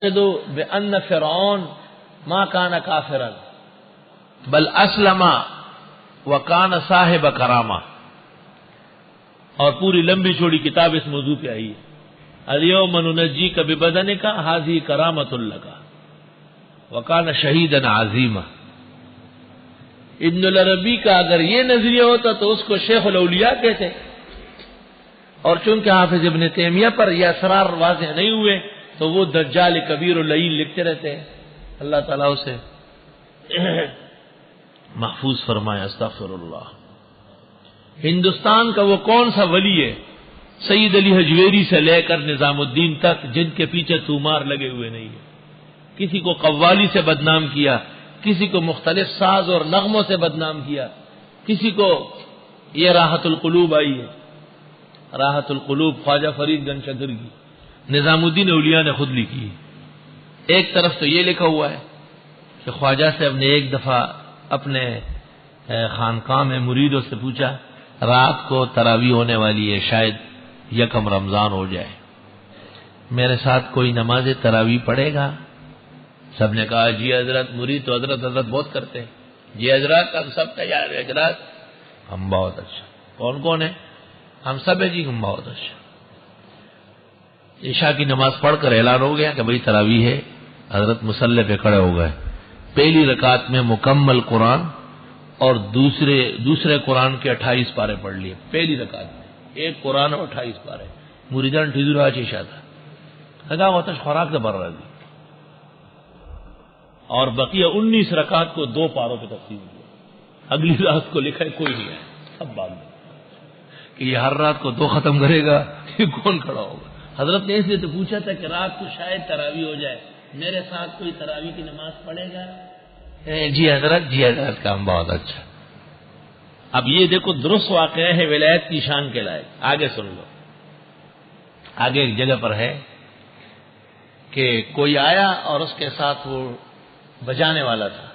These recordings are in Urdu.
بأن فرعون ما کان کافرا بل اسلم وکان صاحب کرامہ، اور پوری لمبی چوڑی کتاب اس موضوع پہ آئی ہے۔ الیوم ننجیک ببدنک ھذہ کرامۃ لک وکان شہیدا عظیما۔ ابن العربی کا اگر یہ نظریہ ہوتا تو اس کو شیخ الاولیاء کہتے، اور چونکہ حافظ ابن تیمیہ پر یہ اسرار واضح نہیں ہوئے تو وہ دجال کبیر اللعین لکھتے رہتے ہیں۔ اللہ تعالیٰ اسے محفوظ فرمائے۔ استغفر اللہ۔ ہندوستان کا وہ کون سا ولی ہے سید علی حجویری سے لے کر نظام الدین تک جن کے پیچھے طومار لگے ہوئے نہیں ہیں؟ کسی کو قوالی سے بدنام کیا، کسی کو مختلف ساز اور نغموں سے بدنام کیا، کسی کو یہ راحت القلوب آئی ہے، راحت القلوب خواجہ فرید گنج شکر کی، نظام الدین اولیاء نے خود لکھی ہے۔ ایک طرف تو یہ لکھا ہوا ہے کہ خواجہ صاحب نے ایک دفعہ اپنے خانقاہ میں مریدوں سے پوچھا رات کو تراویح ہونے والی ہے، شاید یکم رمضان ہو جائے، میرے ساتھ کوئی نماز تراویح پڑھے گا؟ سب نے کہا جی حضرت۔ مرید تو حضرت بہت کرتے ہیں، جی حضرت ہم سب تیار ہیں حضرت، ہم بہت اچھا۔ کون کون ہے؟ ہم سب ہے جی، ہم بہت اچھا۔ عشاء کی نماز پڑھ کر اعلان ہو گیا کہ بھئی تراویح ہے، حضرت مصلی پہ کھڑے ہو گئے۔ پہلی رکعت میں مکمل قرآن اور دوسرے قرآن کے 28 پارے پڑھ لیے پہلی رکعت میں، ایک قرآن اور 28 پارے۔ مریدان ٹھیزر آج عشاء تھا، لگا ہوتا خوراک سے بھر رہا تھی، اور بقیہ 19 رکعت کو 2 پاروں پہ تقسیم کیا۔ اگلی رات کو لکھا ہے کوئی نہیں ہے، سب بعد میں کہ یہ ہر رات کو 2 ختم کرے گا، یہ کون کھڑا ہوگا؟ حضرت نے اس لیے تو پوچھا تھا کہ رات کو شاید تراویح ہو جائے، میرے ساتھ کوئی تراویح کی نماز پڑھے گا؟ جی حضرت کام بہت اچھا۔ اب یہ دیکھو درست واقعہ ہے ولایت کی شان کے لائق۔ آگے سن لو، آگے ایک جگہ پر ہے کہ کوئی آیا اور اس کے ساتھ وہ بجانے والا تھا،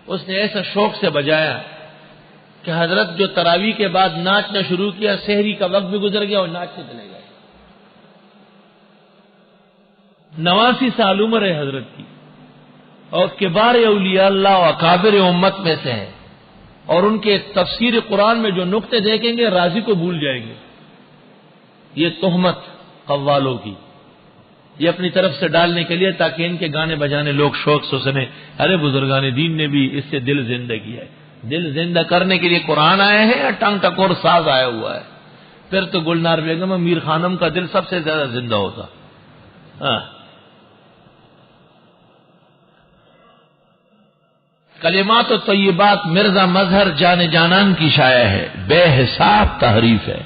اس نے ایسا شوق سے بجایا کہ حضرت جو تراویح کے بعد ناچنا شروع کیا، سحری کا وقت بھی گزر گیا اور ناچتے چلے گئے۔ 89 سال عمر ہے حضرت کی، اور کبار اولیاء اللہ و اکابر امت میں سے ہیں، اور ان کے تفسیر قرآن میں جو نقطے دیکھیں گے راضی کو بھول جائیں گے۔ یہ تہمت قوالوں کی، یہ اپنی طرف سے ڈالنے کے لیے تاکہ ان کے گانے بجانے لوگ شوق سے سنیں، ارے بزرگان دین نے بھی اس سے دل زندہ کیا ہے۔ دل زندہ کرنے کے لیے قرآن آئے ہیں یا ٹنگ ٹکور ساز آیا ہوا ہے؟ پھر تو گلنار بیگم میر خانم کا دل سب سے زیادہ زندہ ہوتا۔ کلمات و طیبات مرزا مظہر جان جانان کی شائع ہے، بے حساب تحریف ہے۔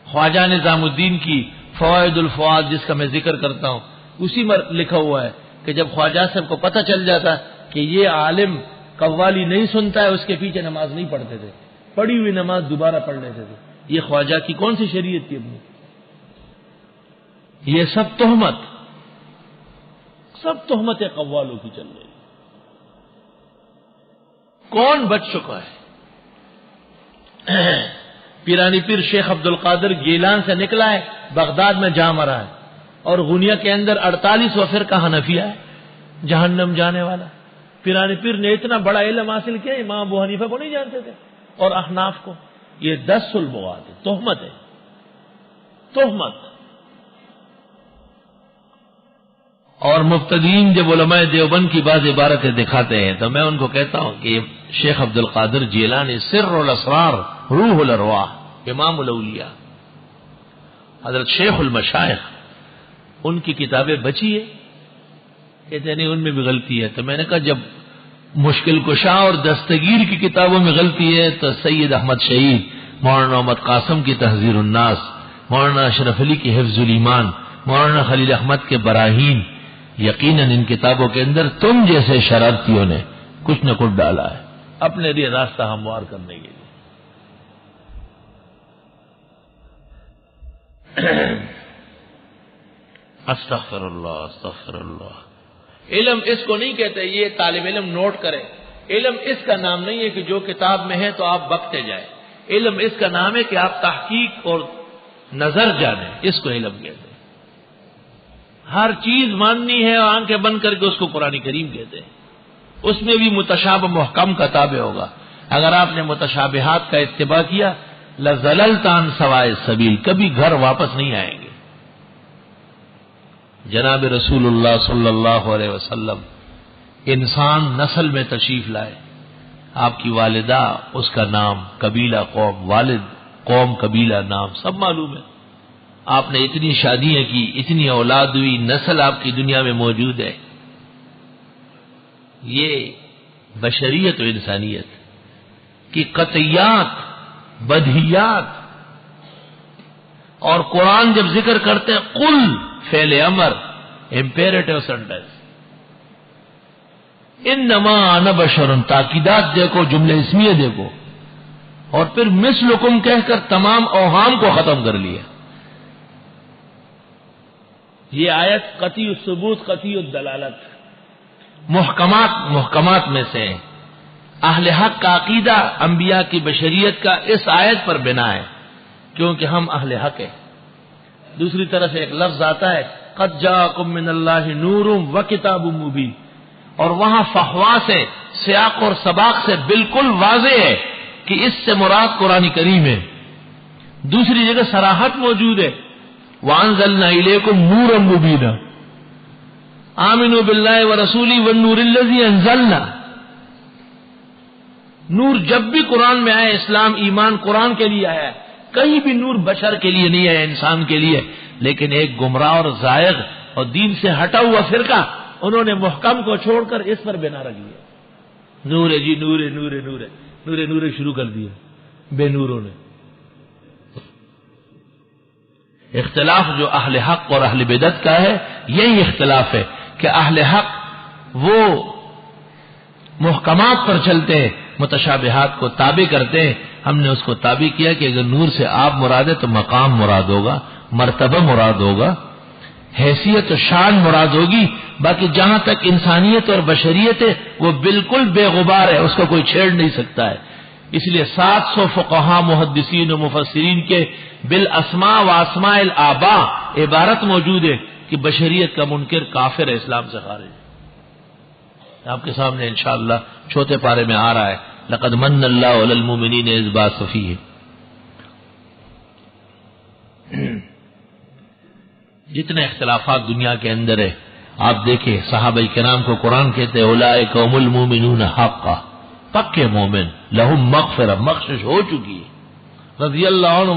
خواجہ نظام الدین کی فوائد الفوائد جس کا میں ذکر کرتا ہوں، اسی میں لکھا ہوا ہے کہ جب خواجہ صاحب کو پتہ چل جاتا کہ یہ عالم قوالی نہیں سنتا ہے، اس کے پیچھے نماز نہیں پڑھتے تھے، پڑھی ہوئی نماز دوبارہ پڑھ لیتے تھے۔ یہ خواجہ کی کون سی شریعت تھی اپنی؟ یہ سب تہمت قوالوں کی چل رہی۔ کون بچ چکا ہے؟ پیرانی پیر شیخ عبد القادر گیلان سے نکلا ہے، بغداد میں جا مرا ہے، اور غنیہ کے اندر 48واں فرقہ حنفیہ ہے، جہنم جانے والا۔ پیرانی پیر نے اتنا بڑا علم حاصل کیا، امام ابو حنیفہ کو نہیں جانتے تھے اور احناف کو۔ یہ 10 البغات ہے، تہمت ہے، تہمت۔ اور مبتدئین جب علماء دیوبند کی بعض عبارتیں دکھاتے ہیں تو میں ان کو کہتا ہوں کہ شیخ عبد القادر جیلانی سر الاسرار روح الارواح امام الاولیاء حضرت شیخ المشائخ، ان کی کتابیں بچی ہے؟ کہتے نہیں ان میں بھی غلطی ہے۔ تو میں نے کہا جب مشکل کشا اور دستگیر کی کتابوں میں غلطی ہے تو سید احمد شہید، مولانا محمد قاسم کی تحذیر الناس، مولانا اشرف علی کی حفظ الایمان، مولانا خلیل احمد کے براہین، یقیناً ان کتابوں کے اندر تم جیسے شرارتیوں نے کچھ نہ کچھ ڈالا ہے اپنے لیے راستہ ہموار کرنے کے لیے۔ استغفر اللہ استغفر اللہ۔ علم اس کو نہیں کہتے، یہ طالب علم نوٹ کرے، علم اس کا نام نہیں ہے کہ جو کتاب میں ہے تو آپ بکتے جائیں۔ علم اس کا نام ہے کہ آپ تحقیق اور نظر جانیں، اس کو علم کہتے ہیں۔ ہر چیز ماننی ہے اور آنکھیں بند کر کے اس کو قرآن کریم کہتے ہیں. اس میں بھی متشابہ محکم کا تابع ہوگا. اگر آپ نے متشابہات کا اتباع کیا لَزَلَلْتَ عَنْ سَوَاءِ السَّبِيلِ، کبھی گھر واپس نہیں آئیں گے. جناب رسول اللہ صلی اللہ علیہ وسلم انسان نسل میں تشریف لائے. آپ کی والدہ، اس کا نام، قبیلہ قوم، والد قوم قبیلہ نام سب معلوم ہے. آپ نے اتنی شادیاں کی، اتنی اولاد ہوئی، نسل آپ کی دنیا میں موجود ہے. یہ بشریت و انسانیت کی قطعیات، بدیہیات. اور قرآن جب ذکر کرتے ہیں قل، فعل امر، امپیریٹو سینٹینس، انما انا بشر، تاکیدات دیکھو، جملے اسمیہ دیکھو، اور پھر مثلکم کہہ کر تمام اوہام کو ختم کر لیا. یہ آیت قطعی الثبوت، قطعی الدلالت، محکمات میں سے. اہل حق کا عقیدہ انبیاء کی بشریت کا اس آیت پر بنا ہے، کیونکہ ہم اہل حق ہیں. دوسری طرف ایک لفظ آتا ہے قد جاءکم من اللہ نور وکتاب مبین، اور وہاں فحوا سے، سیاق اور سباق سے بالکل واضح ہے کہ اس سے مراد قرآن کریم ہے. دوسری جگہ صراحت موجود ہے وَأَنزَلْنَا إِلَيْكُمْ نُورًا مُبِينًا آمنوا باللہ ورسولہ والنور الذی انزلنا. نور جب بھی قرآن میں آئے، اسلام ایمان قرآن کے لیے آیا ہے، کہیں بھی نور بشر کے لیے نہیں ہے، انسان کے لیے. لیکن ایک گمراہ اور زائغ اور دین سے ہٹا ہوا فرقہ، انہوں نے محکم کو چھوڑ کر اس پر بنا رکھ دیا. نور ہے جی، نور ہے، نور ہے، نور ہے، نور ہے، نور ہے شروع کر دیا بے نوروں نے. اختلاف جو اہل حق اور اہل بدعت کا ہے، یہی اختلاف ہے کہ اہل حق وہ محکمات پر چلتے ہیں، متشابہات کو تابع کرتے ہیں. ہم نے اس کو تابع کیا کہ اگر نور سے آپ مراد ہے تو مقام مراد ہوگا، مرتبہ مراد ہوگا، حیثیت و شان مراد ہوگی. باقی جہاں تک انسانیت اور بشریت ہے وہ بالکل بے غبار ہے، اس کو کوئی چھیڑ نہیں سکتا ہے. اس لیے 700 فقہاء، محدثین و مفسرین کے بالاسماء و اسماء الآباء عبارت موجود ہے کہ بشریت کا منکر کافر ہے، اسلام سے خارج ہے. آپ کے سامنے انشاءاللہ چوتھے پارے میں آ رہا ہے لقد من اللہ علی المؤمنین اذ بعث فیہم. جتنے اختلافات دنیا کے اندر ہے، آپ دیکھیں صحابہ کرام کو قرآن کہتے ہیں اولئک هم المؤمنون حقا، پکے مومن، لہم مغفرہ، بخشش ہو چکی ہے، رضی اللہ عنہ